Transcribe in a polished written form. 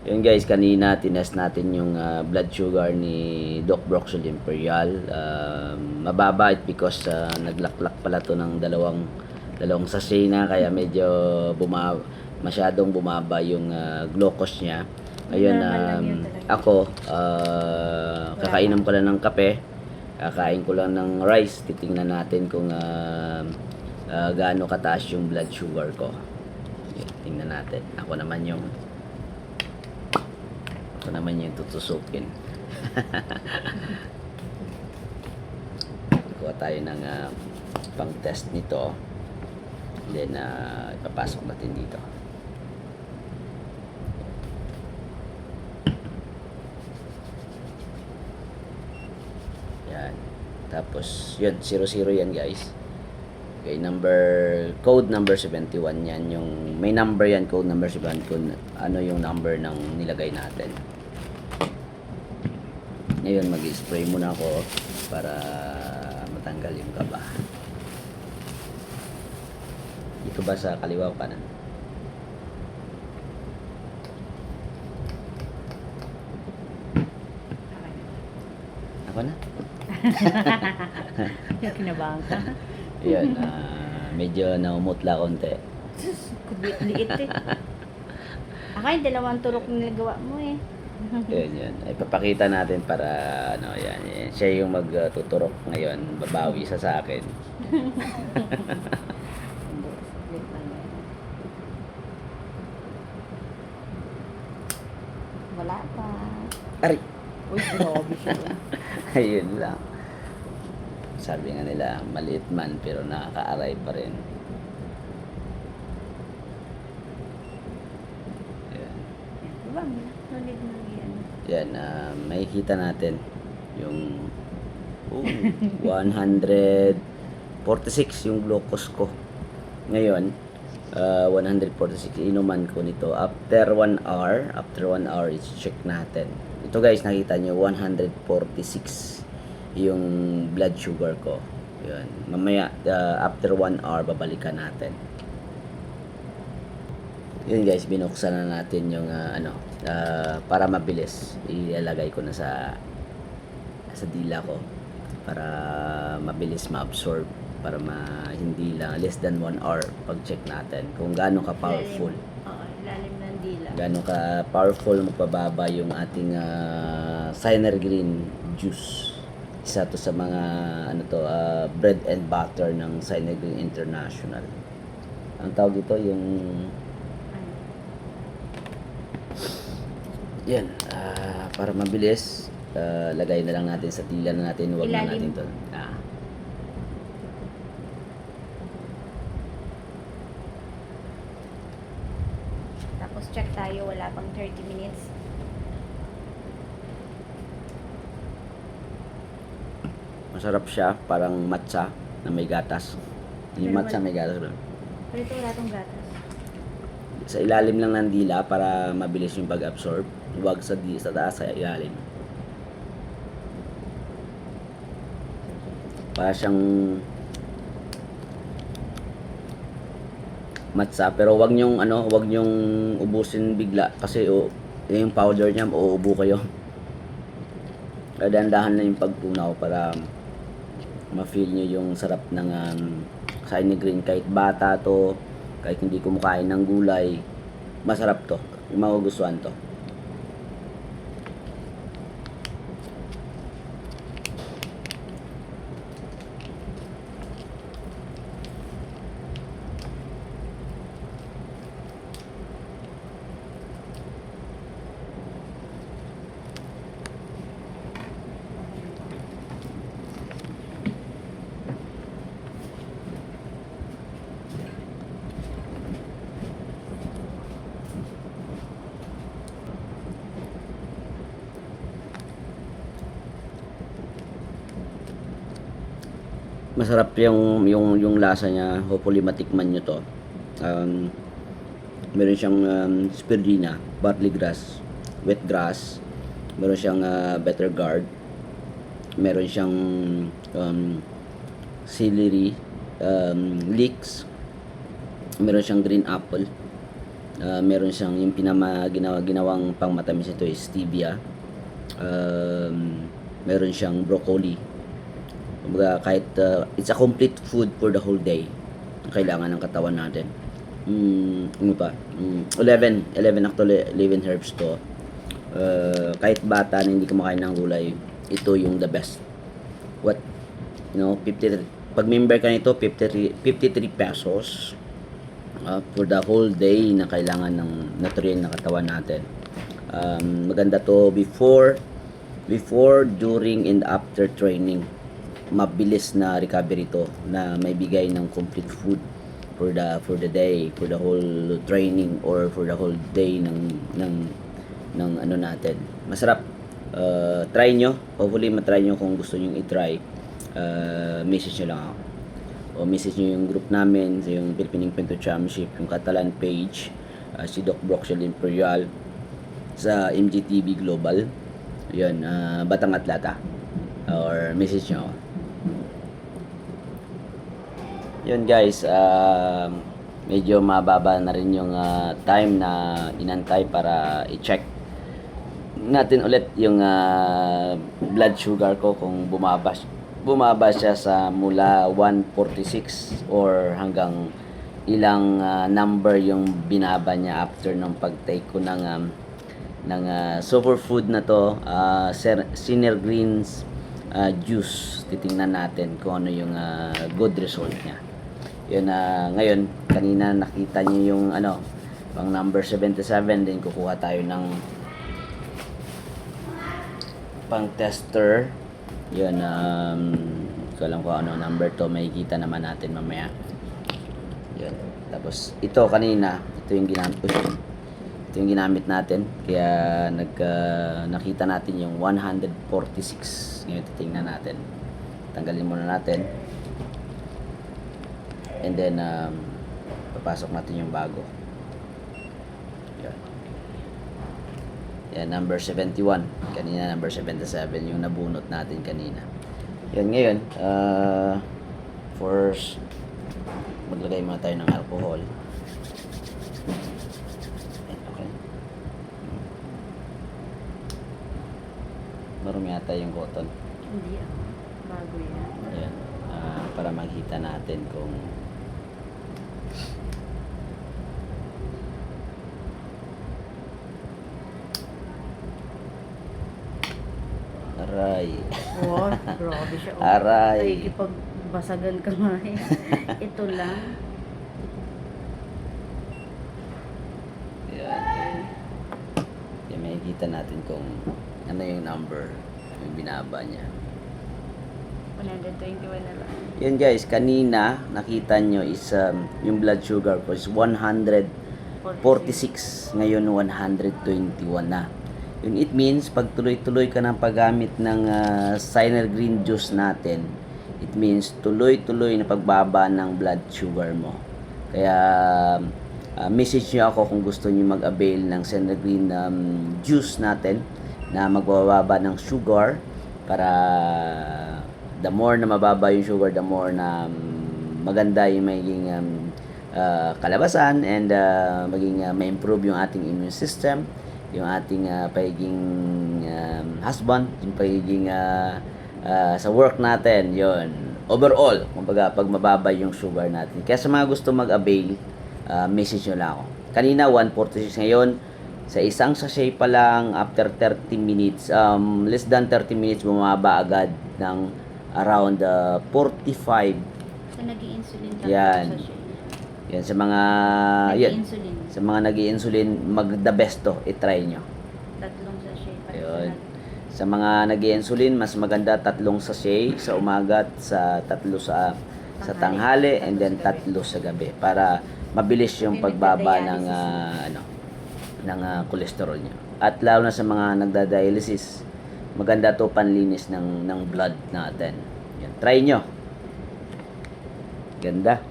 Yun guys, kanina tinest natin yung blood sugar ni Doc Broxol Imperial. Mababa it because naglaklak pala to ng dalawang sachet na, kaya medyo masyadong bumaba yung glucose niya. Ayun, ako kakainom ko lang ng kape, kakain ko lang ng rice. Titingnan natin kung gaano kataas yung blood sugar ko. Tingnan natin. Ako naman yung tutusukin. Kuha tayo ng pang test nito. Then ipapasok natin dito. Yan. Tapos yun, 00 yan guys. Okay, code number 71 yan. Yung may number yan, code number 71 kung ano yung number ng nilagay natin. Ngayon, mag-spray muna ako para matanggal yung kaba. Ito ba sa kaliwa o kanan? Ako na? Kinabahan ka. Yan, medyo naumutla konti. Liit eh. Akay, dalawang turok na nagawa mo eh. Yan. Ay, papakita natin para, yan. Siya yung magtuturok ngayon. Babawi sa akin. Wala pa. Ari! Uy, grabe siya. Ayun lang. Sabi nga nila, maliit man pero nakaka-aray pa rin. Ayan. Diba, nunid na yan. Yan, makikita natin yung 146 yung glucose ko. Ngayon, 146 inuman ko nito. After 1 hour, i-check natin. Ito guys, nakita nyo, 146 yung blood sugar ko. Yun. Mamaya, after 1 hour, babalikan natin. Yun guys, binuksan na natin yung para mabilis. Ilalagay ko na sa dila ko para mabilis ma-absorb, para hindi lang less than 1 hour pag check natin kung gaano ka powerful. Oo, ilalim ng dila. Gaano ka powerful magpababa yung ating Synergreen juice. Isa to sa mga bread and butter ng Synergreen International. Ang tawag dito yung yan, para mabilis, lagay na lang natin sa tila na natin, huwag na natin to. Tapos check tayo, wala pang 30 minutes. Masarap siya, parang matcha na may gatas. Yung matcha may gatas doon. Pero ito wala tong gatas. Sa ilalim lang ng dila para mabilis yung pag-absorb. Huwag sa taas, sa ilalim. Para siyang matcha, pero wag nyong ubusin bigla kasi yung powder niya uubo kayo. Dahan-dahan lang yung pagtunaw para ma-feel nyo yung sarap ng Synergreen. Kahit bata to, kahit hindi kumakain ng gulay, masarap to, magugustuhan to. Masarap yung lasa niya. Hopefully matikman nyo to. Meron siyang spirulina, barley grass, wheat grass, meron siyang better guard, meron siyang celery leeks, meron siyang green apple, Meron siyang yung ginawang pangmatamis ito is stevia. Meron siyang broccoli. Kumbaga kahit it's a complete food for the whole day. Kailangan ng katawan natin. Ano pa? 11 actually, 11 herbs to. Kahit bata na hindi kumakain ng gulay, ito yung the best. What? 53. Pag member ka nito, 53 pesos for the whole day na kailangan ng nutrient na katawan natin. Maganda to before, during, and after training. Mabilis na recovery to na may bigay ng complete food for the day, for the whole training or for the whole day ng ano natin. Masarap. Try nyo. Hopefully matry nyo kung gusto nyo i-try. Message nyo lang ako. O message nyo yung group namin, yung Philippine Pinto Championship, yung Catalan page, si Doc Broxel Imperial, sa MGTV Global. Yun, Batang Atlata. Or message nyo ako. Yun guys, medyo mababa na rin yung time na inantay para i-check natin ulit yung blood sugar ko kung bumaba siya sa mula 146 or hanggang ilang number yung binaba niya after ng pag-take ko ng superfood na to, Senior Greens juice. Titingnan natin kung ano yung good result niya. Yun, ngayon, kanina nakita niyo yung pang number 77, then kukuha tayo ng pang tester. Yun, ko alam kung ano number to, makikita naman natin mamaya. Yun. Tapos ito kanina, ito yung ginamit natin. Kaya nakita natin yung 146. Ngayon titingnan natin. Tanggalin muna natin. And then papasok natin yung bago. Yan. Yan, number 71. Kanina number 77 yung nabunot natin kanina. Yan, ngayon first maglagay muna tayo ng alcohol. Yan, okay. Marumi yata yung cotton. Hindi ako. Bago yan. Ayan. Para makita natin kung aray. Oh, grabe siya. Aray. Nakikipagbasagan ka nga eh. Ito lang. Ayan. Yan, makikita natin kung ano yung number yung binaba niya. 121 na lang. Yan guys, kanina nakita nyo is yung blood sugar ko is 146. Ngayon 121 na. Yun, it means pag tuloy-tuloy ka ng paggamit ng Senior Green juice natin, it means tuloy-tuloy na pagbaba ng blood sugar mo. Kaya message nyo ako kung gusto nyo mag-avail ng Senior Green juice natin na magbababa ng sugar, para the more na mababa yung sugar, the more na maganda yung magiging kalabasan, and maging ma-improve yung ating immune system, yung ating pagiging husband, yung pagiging sa work natin, yon overall, kumbaga pag mababa yung sugar natin. Kaya sa mga gusto mag-avail, message nyo lang ako. Kanina 146, ngayon sa isang sachet pa lang, after 30 minutes, less than 30 minutes, bumaba agad ng around 45. So, nag-i-insulin ka Yan. sa siya. Yan, sa mga yan, Nag-i-insulin. sa mga nag-i-insulin, mag-the best to, i-try nyo. Tatlong sachet. Yun. Sa mga nag-i-insulin, mas maganda 3 sachet sa umaga at sa 3 sa tanghali, and then 3 sa gabi, para mabilis yung pagbaba ng cholesterol niya. At lalo na sa mga nagda-dialysis, maganda to panlinis ng blood natin. Yan, try nyo. Ganda.